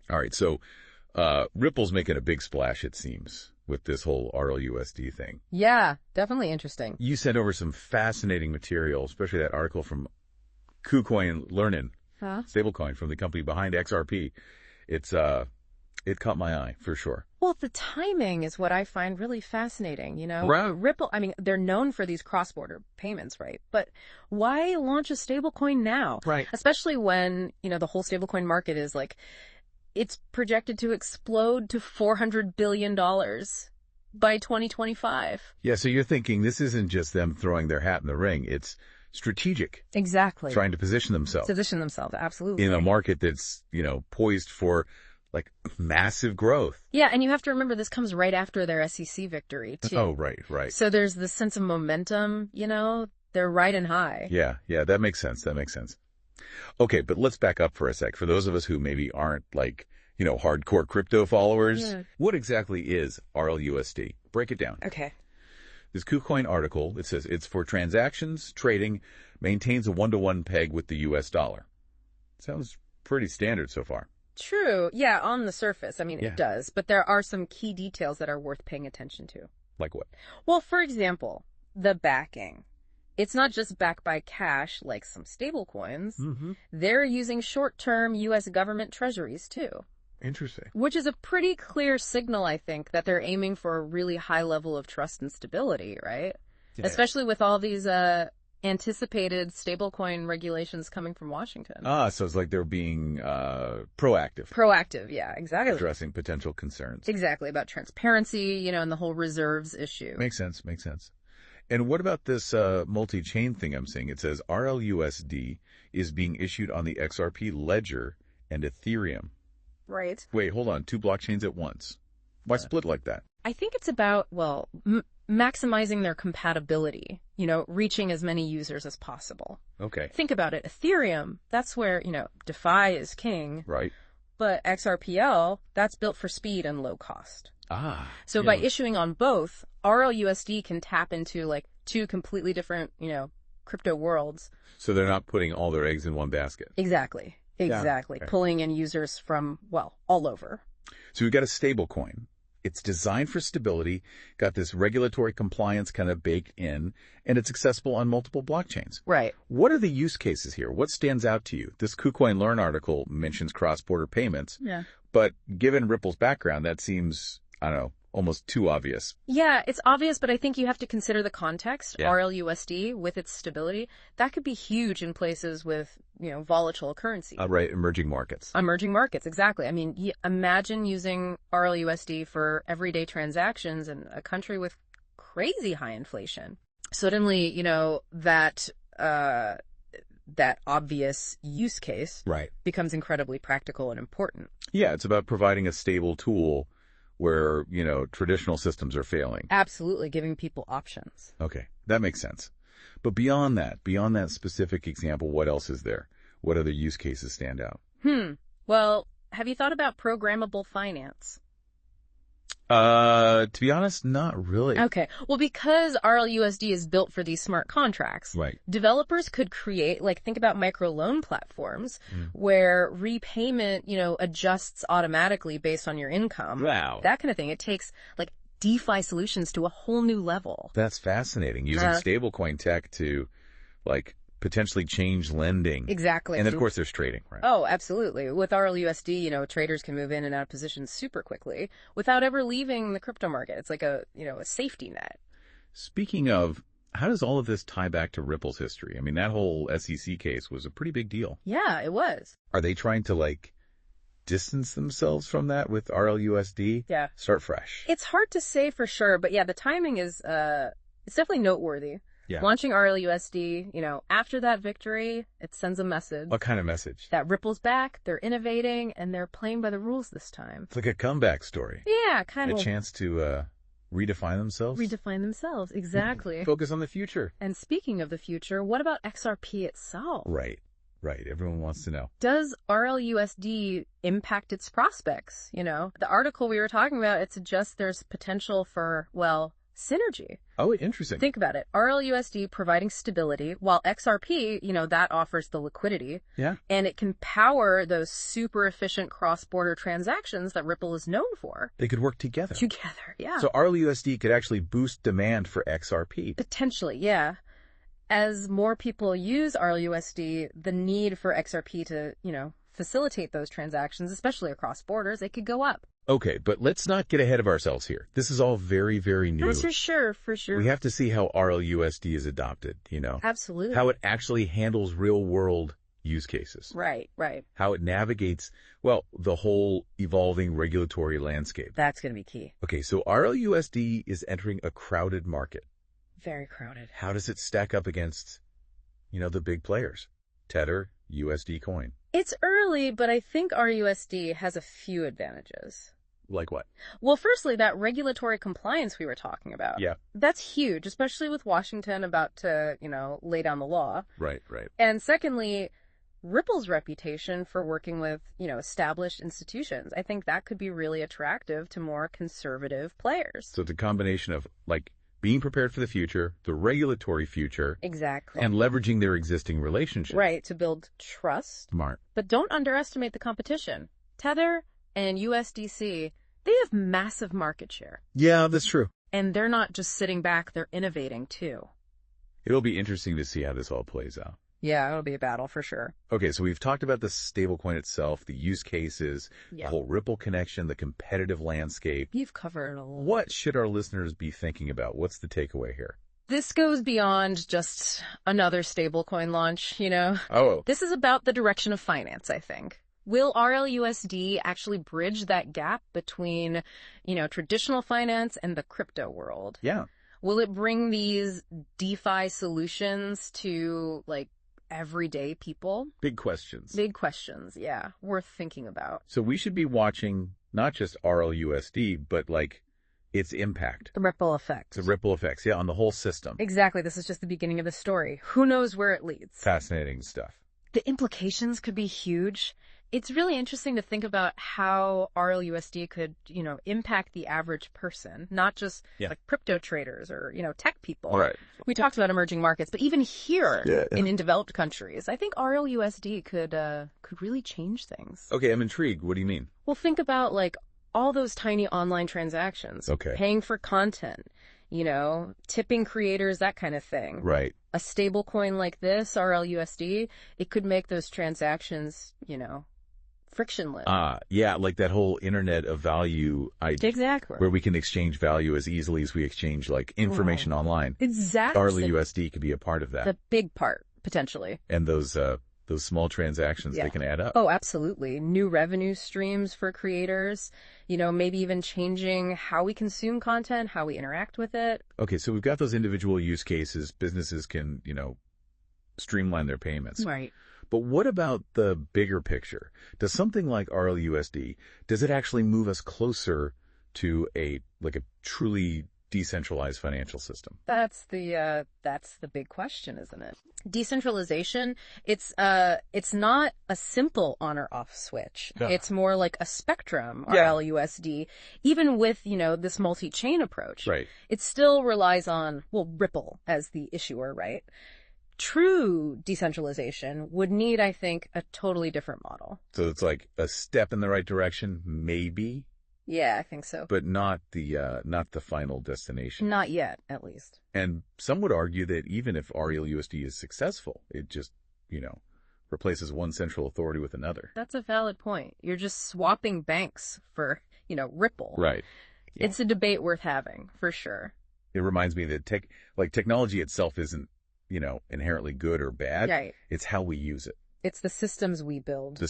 All right. So Ripple's making a big splash, it seems, with this whole RLUSD thing. Yeah, definitely interesting. You sent over some fascinating material, especially that article from KuCoin Learnin, Stablecoin, from the company behind XRP. It caught my eye for sure. Well, the timing is what I find really fascinating, you know? Right. Ripple, I mean, they're known for these cross-border payments, right? But why launch a stablecoin now? Right. Especially when, you know, the whole stablecoin market is like, it's projected to explode to $400 billion by 2025. Yeah, so you're thinking this isn't just them throwing their hat in the ring. It's strategic. Exactly. Trying to position themselves. Absolutely. In a market that's, poised for like massive growth. Yeah, and you have to remember this comes right after their SEC victory, too. Oh, right. So there's this sense of momentum, they're riding high. Yeah, that makes sense. Okay, but let's back up for a sec. For those of us who maybe aren't hardcore crypto followers, What exactly is RLUSD? Break it down. Okay. This KuCoin article, it says it's for transactions, trading, maintains a 1-to-1 peg with the US dollar. Sounds pretty standard so far. True. Yeah, on the surface. I mean, It does. But there are some key details that are worth paying attention to. Like what? Well, for example, the backing. It's not just backed by cash like some stable coins. Mm-hmm. They're using short-term U.S. government treasuries, too. Interesting. Which is a pretty clear signal, I think, that they're aiming for a really high level of trust and stability, right? Yeah. Especially with all these anticipated stablecoin regulations coming from Washington. So it's like they're being proactive. Proactive, yeah, exactly. Addressing potential concerns. Exactly, about transparency, and the whole reserves issue. Makes sense. And what about this multi-chain thing I'm seeing? It says RLUSD is being issued on the XRP ledger and Ethereum. Right. Wait, hold on. 2 blockchains at once. Why split like that? I think it's about, maximizing their compatibility, reaching as many users as possible. Okay. Think about it. Ethereum, that's where, DeFi is king. Right. But XRPL, that's built for speed and low cost. So by issuing on both, RLUSD can tap into like 2 completely different, crypto worlds. So they're not putting all their eggs in one basket. Exactly. Yeah. Okay. Pulling in users from, all over. So we've got a stable coin. It's designed for stability, got this regulatory compliance kind of baked in, and it's accessible on multiple blockchains. Right. What are the use cases here? What stands out to you? This KuCoin Learn article mentions cross-border payments. Yeah. But given Ripple's background, that seems, almost too obvious. Yeah, it's obvious, but I think you have to consider the context. Yeah. RLUSD, with its stability, that could be huge in places with, volatile currency. Right, emerging markets. Emerging markets, exactly. I mean, imagine using RLUSD for everyday transactions in a country with crazy high inflation. Suddenly, that obvious use case becomes incredibly practical and important. Yeah, it's about providing a stable tool where, traditional systems are failing. Absolutely, giving people options. Okay, that makes sense. But beyond that specific example, what else is there? What other use cases stand out? Well, have you thought about programmable finance? To be honest, not really. Okay. Well, because RLUSD is built for these smart contracts, right, developers could create, think about microloan platforms where repayment, adjusts automatically based on your income. Wow. That kind of thing. It takes, DeFi solutions to a whole new level. That's fascinating. Using stablecoin tech to, potentially change lending. Exactly. And, of course, there's trading, right? Oh, absolutely. With RLUSD, traders can move in and out of positions super quickly without ever leaving the crypto market. It's like a safety net. Speaking of, how does all of this tie back to Ripple's history? I mean, that whole SEC case was a pretty big deal. Yeah, it was. Are they trying to, distance themselves from that with RLUSD? Yeah. Start fresh. It's hard to say for sure, but yeah, the timing is, it's definitely noteworthy. Yeah. Launching RLUSD, after that victory, it sends a message. What kind of message? That Ripple's back, they're innovating, and they're playing by the rules this time. It's like a comeback story. Yeah, kind of. A chance to redefine themselves? Redefine themselves, exactly. Focus on the future. And speaking of the future, what about XRP itself? Right. Everyone wants to know. Does RLUSD impact its prospects? The article we were talking about, it suggests there's potential for, synergy. Oh, interesting. Think about it. RLUSD providing stability, while XRP, that offers the liquidity. Yeah. And it can power those super efficient cross-border transactions that Ripple is known for. They could work together. Yeah. So RLUSD could actually boost demand for XRP. Potentially, yeah. As more people use RLUSD, the need for XRP to, facilitate those transactions, especially across borders, it could go up. Okay, but let's not get ahead of ourselves here. This is all very, very new. That's for sure. We have to see how RLUSD is adopted, Absolutely. How it actually handles real-world use cases. Right. How it navigates, the whole evolving regulatory landscape. That's going to be key. Okay, so RLUSD is entering a crowded market. Very crowded. How does it stack up against, the big players? Tether, USD Coin. It's early, but I think RUSD has a few advantages. Like what? Well, firstly, that regulatory compliance we were talking about. Yeah. That's huge, especially with Washington about to, lay down the law. Right. And secondly, Ripple's reputation for working with, established institutions. I think that could be really attractive to more conservative players. So it's a combination of, being prepared for the future, the regulatory future. Exactly. And leveraging their existing relationships. Right, to build trust. Smart. But don't underestimate the competition. Tether and USDC, they have massive market share. Yeah, that's true. And they're not just sitting back, they're innovating too. It'll be interesting to see how this all plays out. Yeah, it'll be a battle for sure. Okay, so we've talked about the stablecoin itself, the use cases, the whole Ripple connection, the competitive landscape. You've covered a lot. What should our listeners be thinking about? What's the takeaway here? This goes beyond just another stablecoin launch, Oh. This is about the direction of finance, I think. Will RLUSD actually bridge that gap between, traditional finance and the crypto world? Yeah. Will it bring these DeFi solutions to, everyday people? Big questions. Big questions, yeah. Worth thinking about. So we should be watching not just RLUSD, but its impact. The ripple effect. The ripple effects, on the whole system. Exactly. This is just the beginning of the story. Who knows where it leads? Fascinating stuff. The implications could be huge. It's really interesting to think about how RLUSD could, impact the average person, not just crypto traders or, tech people. All right. We talked about emerging markets, but even here in developed countries, I think RLUSD could really change things. Okay, I'm intrigued. What do you mean? Well, think about all those tiny online transactions. Okay. Paying for content, tipping creators, that kind of thing. Right. A stable coin like this, RLUSD, it could make those transactions, frictionless. Like that whole internet of value idea. Exactly. Where we can exchange value as easily as we exchange information online. Exactly. RLUSD could be a part of that. The big part, potentially. And those small transactions, they can add up. Oh, absolutely. New revenue streams for creators, maybe even changing how we consume content, how we interact with it. Okay, so we've got those individual use cases. Businesses can, streamline their payments. Right. But what about the bigger picture? Does something like RLUSD, does it actually move us closer to a truly decentralized financial system? That's the big question, isn't it? Decentralization, it's not a simple on or off switch. No. It's more like a spectrum, RLUSD. Even with, this multi-chain approach. Right. It still relies on, Ripple as the issuer, right? True decentralization would need, I think, a totally different model. So it's like a step in the right direction, maybe? Yeah, I think so. But not the final destination. Not yet, at least. And some would argue that even if RLUSD is successful, it just, replaces one central authority with another. That's a valid point. You're just swapping banks for, Ripple. Right. Yeah. It's a debate worth having, for sure. It reminds me that technology itself isn't, inherently good or bad. Right. It's how we use it. It's the systems we build.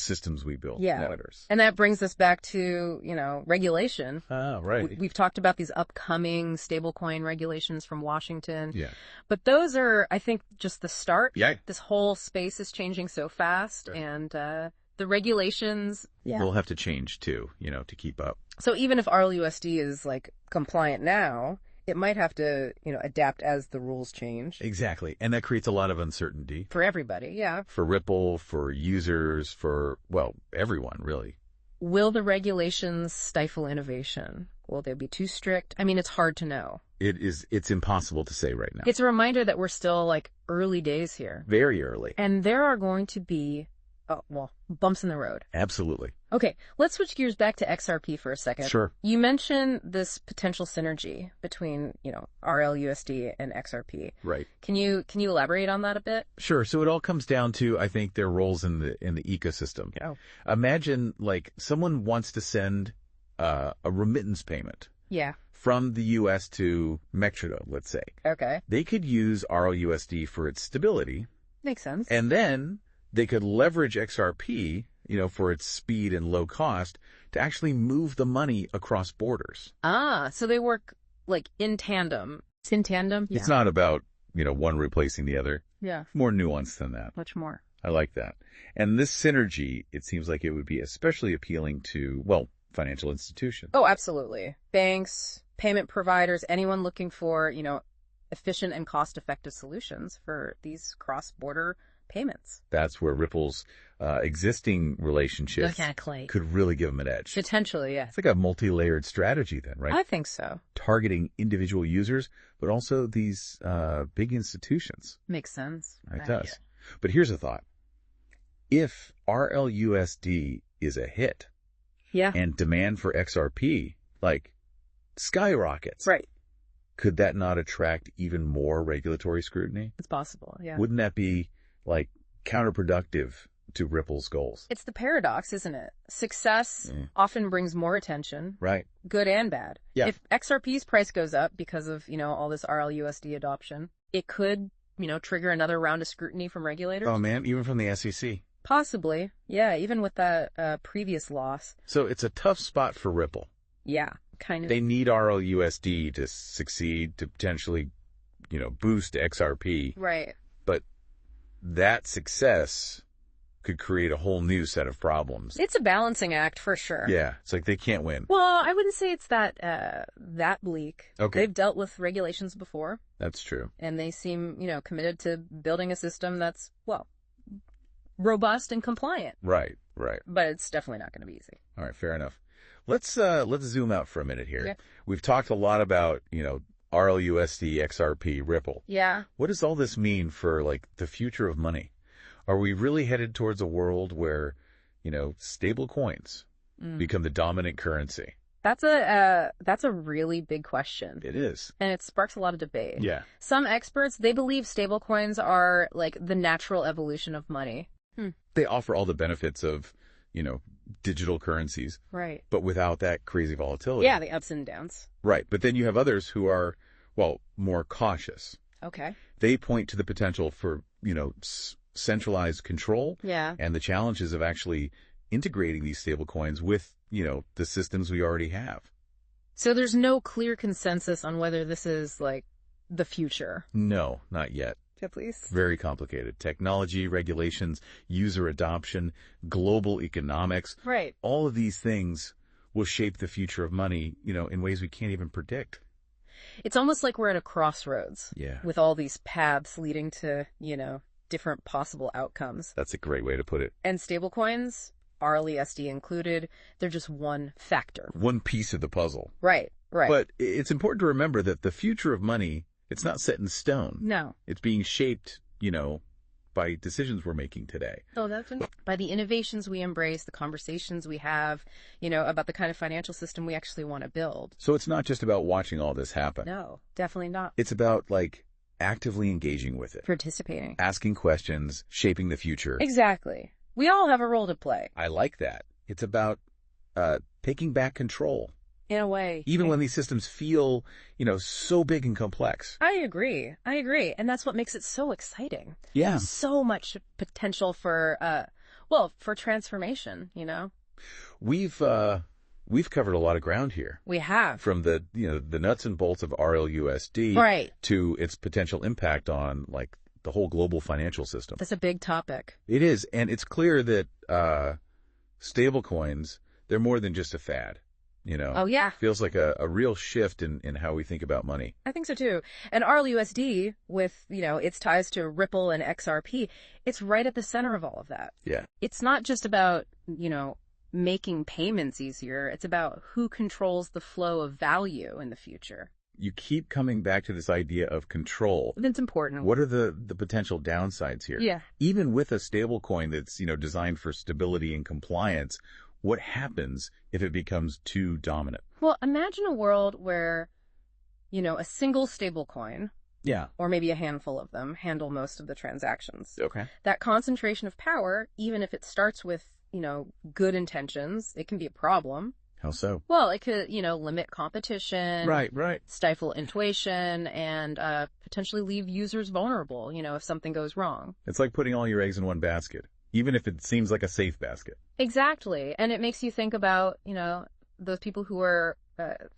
Yeah. Matters. And that brings us back to, regulation. Ah, right. We've talked about these upcoming stablecoin regulations from Washington. Yeah. But those are, I think, just the start. Yeah. This whole space is changing so fast. Right. And the regulations. Yeah. We'll have to change too, to keep up. So even if RLUSD is compliant now, it might have to, adapt as the rules change. Exactly. And that creates a lot of uncertainty. For everybody, yeah. For Ripple, for users, for, everyone, really. Will the regulations stifle innovation? Will they be too strict? I mean, it's hard to know. It's impossible to say right now. It's a reminder that we're still like early days here. Very early. And there are going to be, bumps in the road. Absolutely. Okay, let's switch gears back to XRP for a second. Sure. You mentioned this potential synergy between, RLUSD and XRP. Right. Can you elaborate on that a bit? Sure. So it all comes down to, I think, their roles in the ecosystem. Oh. Imagine like someone wants to send a remittance payment. Yeah. From the U.S. to Mexico, let's say. Okay. They could use RLUSD for its stability. Makes sense. And then they could leverage XRP, for its speed and low cost to actually move the money across borders. Ah, so they work like in tandem. It's in tandem? It's not about, one replacing the other. Yeah. More nuanced than that. Much more. I like that. And this synergy, it seems like it would be especially appealing to, financial institutions. Oh, absolutely. Banks, payment providers, anyone looking for, efficient and cost-effective solutions for these cross-border payments. That's where Ripple's existing relationships could really give them an edge. Potentially, yes. It's like a multi-layered strategy then, right? I think so. Targeting individual users, but also these big institutions. Makes sense. It does. But here's a thought. If RLUSD is a hit, and demand for XRP, skyrockets. Right. Could that not attract even more regulatory scrutiny? It's possible, yeah. Wouldn't that be, counterproductive to Ripple's goals? It's the paradox, isn't it? Success often brings more attention. Right. Good and bad. Yeah. If XRP's price goes up because of, all this RLUSD adoption, it could, trigger another round of scrutiny from regulators. Oh, man, even from the SEC. Possibly. Yeah, even with that previous loss. So it's a tough spot for Ripple. Yeah, kind of. They need RLUSD to succeed, to potentially, boost XRP. Right. But that success could create a whole new set of problems. It's a balancing act for sure. Yeah, it's like they can't win. Well, I wouldn't say it's that bleak. Okay. They've dealt with regulations before. That's true. And they seem, committed to building a system that's, robust and compliant. Right. But it's definitely not going to be easy. All right, fair enough. Let's zoom out for a minute here. Yeah. We've talked a lot about, RLUSD, XRP, Ripple. Yeah. What does all this mean for the future of money? Are we really headed towards a world where, stable coins become the dominant currency? That's a really big question. It is. And it sparks a lot of debate. Yeah. Some experts, they believe stablecoins are the natural evolution of money. They offer all the benefits of, digital currencies. Right. But without that crazy volatility. Yeah, the ups and downs. Right. But then you have others who are, more cautious. Okay. They point to the potential for, centralized control. Yeah. And the challenges of actually integrating these stablecoins with, the systems we already have. So there's no clear consensus on whether this is the future. No, not yet. At least. Very complicated. Technology, regulations, user adoption, global economics. Right. All of these things will shape the future of money, in ways we can't even predict. It's almost like we're at a crossroads. Yeah. With all these paths leading to, different possible outcomes. That's a great way to put it. And stablecoins, RLUSD included, they're just one factor. One piece of the puzzle. Right. But it's important to remember that the future of money, it's not set in stone. No. It's being shaped, by decisions we're making today. Oh, that's by the innovations we embrace, the conversations we have, about the kind of financial system we actually want to build. So it's not just about watching all this happen. No, definitely not. It's about, actively engaging with it. Participating. Asking questions, shaping the future. Exactly. We all have a role to play. I like that. It's about taking back control. In a way. Even when these systems feel, so big and complex. I agree. And that's what makes it so exciting. Yeah. There's so much potential for, for transformation, We've covered a lot of ground here. We have. From the nuts and bolts of RLUSD. Right. To its potential impact on, the whole global financial system. That's a big topic. It is. And it's clear that stablecoins, they're more than just a fad. Oh, yeah. Feels like a real shift in how we think about money. I think so, too. And RLUSD, with, its ties to Ripple and XRP, it's right at the center of all of that. Yeah. It's not just about, making payments easier. It's about who controls the flow of value in the future. You keep coming back to this idea of control. That's important. What are the potential downsides here? Yeah. Even with a stablecoin that's, designed for stability and compliance, what happens if it becomes too dominant? Well, imagine a world where, a single stablecoin, or maybe a handful of them, handle most of the transactions. Okay. That concentration of power, even if it starts with, good intentions, it can be a problem. How so? Well, it could, limit competition. Right. Stifle intuition and potentially leave users vulnerable, if something goes wrong. It's like putting all your eggs in one basket, even if it seems like a safe basket. Exactly. And it makes you think about, those people who are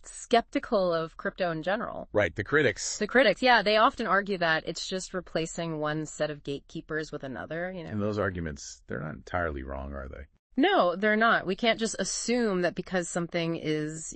skeptical of crypto in general. Right. The critics. The critics, yeah. They often argue that it's just replacing one set of gatekeepers with another, And those arguments, they're not entirely wrong, are they? No, they're not. We can't just assume that because something is,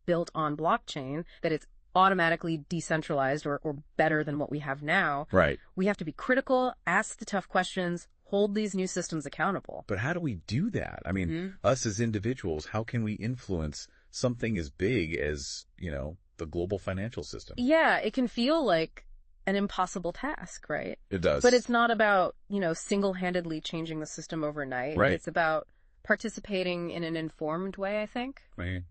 built on blockchain, that it's automatically decentralized or better than what we have now. Right. We have to be critical, ask the tough questions, hold these new systems accountable. But how do we do that? I mean, us as individuals, how can we influence something as big as, the global financial system? Yeah, it can feel like an impossible task, right? It does. But it's not about, single-handedly changing the system overnight. Right. It's about participating in an informed way, I think. Right.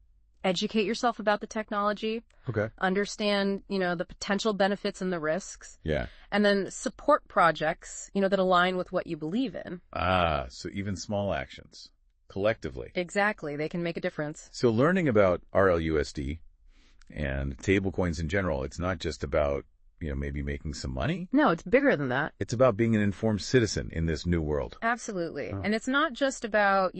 Educate yourself about the technology. Okay. Understand, the potential benefits and the risks. Yeah. And then support projects, that align with what you believe in. So even small actions, collectively. Exactly. They can make a difference. So learning about RLUSD and stablecoins in general, it's not just about, maybe making some money. No, it's bigger than that. It's about being an informed citizen in this new world. Absolutely. Oh. And it's not just about,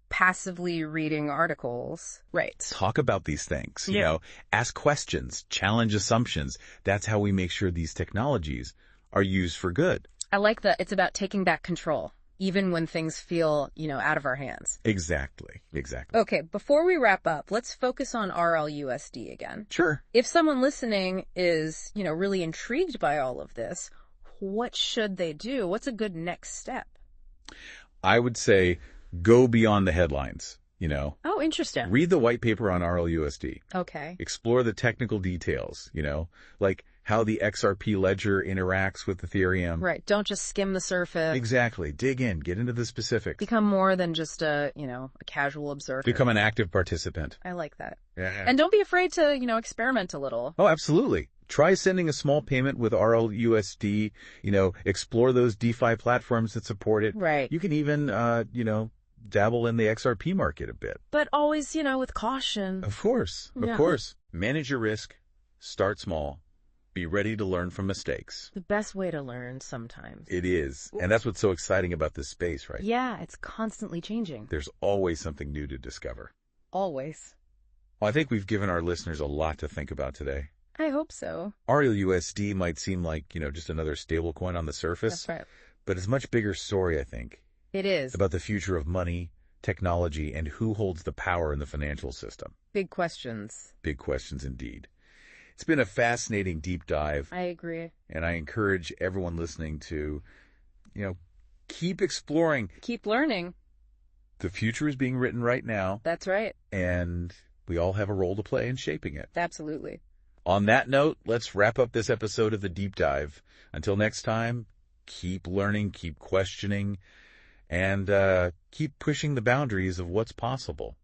passively reading articles. Right. Talk about these things, Yeah. Ask questions, challenge assumptions. That's how we make sure these technologies are used for good. I like that. It's about taking back control, even when things feel, out of our hands. Exactly. Okay, before we wrap up, let's focus on RLUSD again. Sure. If someone listening is, really intrigued by all of this, what should they do? What's a good next step? I would say go beyond the headlines, Oh, interesting. Read the white paper on RLUSD. Okay. Explore the technical details, like how the XRP ledger interacts with Ethereum. Right. Don't just skim the surface. Exactly. Dig in. Get into the specifics. Become more than just a casual observer. Become an active participant. I like that. Yeah. And don't be afraid to, experiment a little. Oh, absolutely. Try sending a small payment with RLUSD, explore those DeFi platforms that support it. Right. You can even, dabble in the XRP market a bit. But always, with caution. Of course. Of course. Manage your risk. Start small. Be ready to learn from mistakes. The best way to learn sometimes. It is. And that's what's so exciting about this space, right? Yeah, it's constantly changing. There's always something new to discover. Always. Well, I think we've given our listeners a lot to think about today. I hope so. RLUSD might seem like, just another stablecoin on the surface. That's right. But it's a much bigger story, I think. It is. About the future of money, technology, and who holds the power in the financial system. Big questions. Big questions indeed. It's been a fascinating deep dive. I agree. And I encourage everyone listening to, keep exploring. Keep learning. The future is being written right now. That's right. And we all have a role to play in shaping it. Absolutely. On that note, let's wrap up this episode of The Deep Dive. Until next time, keep learning, keep questioning, and keep pushing the boundaries of what's possible.